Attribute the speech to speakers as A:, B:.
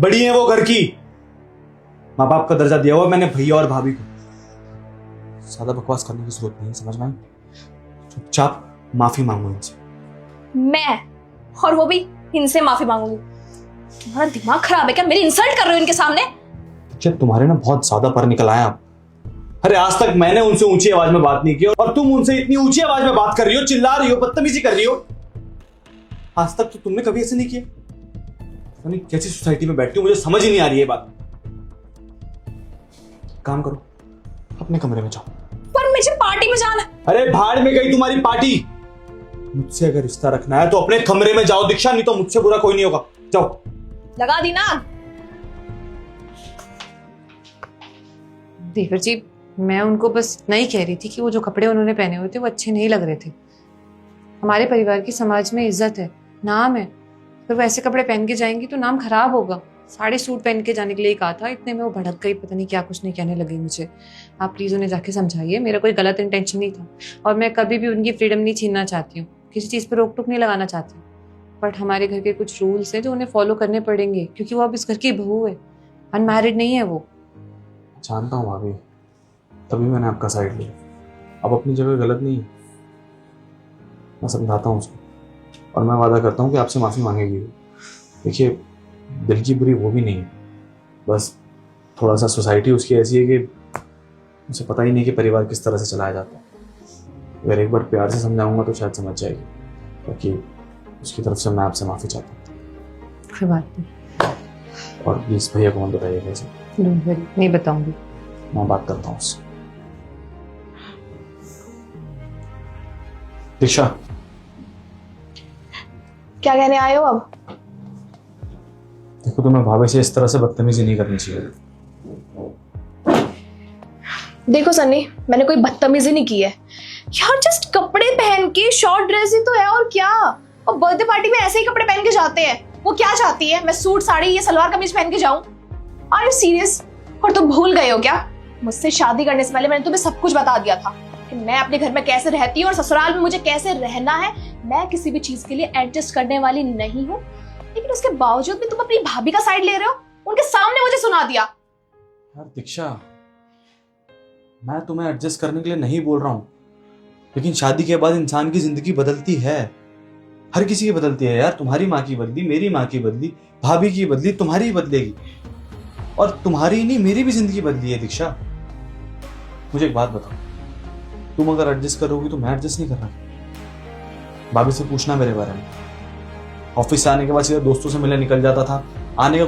A: बड़ी है वो घर की, माँ बाप का दर्जा दिया हुआ मैंने भैया और भाभी को। ज्यादा बकवास करने की जरूरत नहीं है, समझ में आई? चुपचाप माफी मांगो इनसे।
B: मैं और वो भी इनसे माफी मांगूंगी। तुम्हारा दिमाग खराब है क्या? मेरी इंसल्ट कर रहे हो इनके सामने?
A: क्या तुम्हारे ना बहुत ज्यादा पर निकल आए आप। अरे आज तक मैंने उनसे ऊंची आवाज में बात नहीं की और तुम उनसे इतनी ऊंची आवाज में बात कर रही हो, चिल्ला रही हो, बदतमीजी कर रही हो। आज तक तो तुमने कभी ऐसे नहीं किया। पता नहीं कैसी सोसाइटी में बैठती हो, मुझे समझ ही नहीं आ रही है बात। काम करो, अपने कमरे में जाओ।
B: पर मुझे पार्टी में जाना।
A: अरे भाड़ में गई तुम्हारी पार्टी। मुझसे अगर रिश्ता रखना है तो अपने कमरे में जाओ दीक्षा, नहीं तो मुझसे बुरा कोई नहीं होगा। जाओ।
B: लगा दी ना।
C: देवर जी, मैं उनको बस इतना ही कह रही थी कि वो जो कपड़े उन्होंने पहने हुए थे वो अच्छे नहीं लग रहे थे। हमारे परिवार की समाज में इज्जत है, नाम है। अगर वो ऐसे कपड़े पहन के जाएंगी तो नाम खराब होगा। साड़ी सूट पहन के जाने के लिए कहा था, इतने में वो भड़क गई, पता नहीं क्या कुछ नहीं कहने लगी मुझे। आप प्लीज उन्हें जाके समझाइए, मेरा कोई गलत इंटेंशन नहीं था और मैं कभी भी उनकी फ्रीडम नहीं छीनना चाहती हूँ, किसी चीज़ पर रोक टोक नहीं लगाना चाहती। बट हमारे घर के कुछ रूल्स हैं जो उन्हें फॉलो करने पड़ेंगे, क्योंकि वो अब इस घर की बहू है, अनमैरिड नहीं है वो।
A: जानता हूँ भाभी, तभी मैंने आपका साइड लिया। अब अपनी जगह गलत नहीं है, मैं समझाता हूँ उसको और मैं वादा करता हूँ कि आपसे माफ़ी मांगेगी। देखिए, दिल की बुरी वो भी नहीं है, बस थोड़ा सा सोसाइटी उसकी ऐसी है कि उसे पता ही नहीं कि परिवार किस तरह से चलाया जाता है। अगर एक बार प्यार से समझाऊंगा तो शायद समझ जाएगी, क्योंकि उसकी तरफ से मैं आपसे माफ़ी चाहता हूँ।
C: कोई बात नहीं।
A: और प्लीज़ भैया को मत बताइएगा इसे।
C: डोंट वरी, नहीं बताऊंगी।
A: मैं बात करता हूँ उससे। दिशा,
B: क्या कहने आए हो अब?
A: देखो, तुम्हें भाभी से इस तरह से बदतमीजी नहीं करनी चाहिए।
B: देखो सन्नी, मैंने कोई बदतमीजी नहीं की है यार। जस्ट कपड़े पहन के, शॉर्ट ड्रेस ही तो है और क्या। और बर्थडे पार्टी में ऐसे ही कपड़े पहन के जाते हैं। वो क्या चाहती है, मैं सूट साड़ी या सलवार कमीज पहन के जाऊं? Are you serious? और तुम भूल गए हो क्या, मुझसे शादी करने से पहले मैंने तुम्हें सब कुछ बता दिया था कि मैं अपने घर में कैसे रहती हूँ और ससुराल में मुझे कैसे रहना है। मैं किसी भी चीज के लिए एडजस्ट करने वाली नहीं हूँ, लेकिन उसके बावजूद भी तुम अपनी भाभी का साइड ले रहे हो। उनके सामने मुझे सुना दिया।
A: यार दीक्षा, मैं तुम्हें एडजस्ट करने के लिए नहीं बोल रहा हूँ, लेकिन शादी के बाद इंसान की जिंदगी बदलती है। हर किसी की बदलती है यार। तुम्हारी माँ की बदली, मेरी माँ की बदली, भाभी की बदली, तुम्हारी ही बदलेगी। और तुम्हारी नहीं, मेरी भी जिंदगी बदली है दीक्षा। मुझे एक बात बताओ, तुम अगर एडजस्ट करोगी तो मैं एडजस्ट नहीं कर रहा। भाभी से पूछना मेरे बारे में। ऑफिस से आने के बाद सीधा दोस्तों से मिलने निकल जाता था, आने का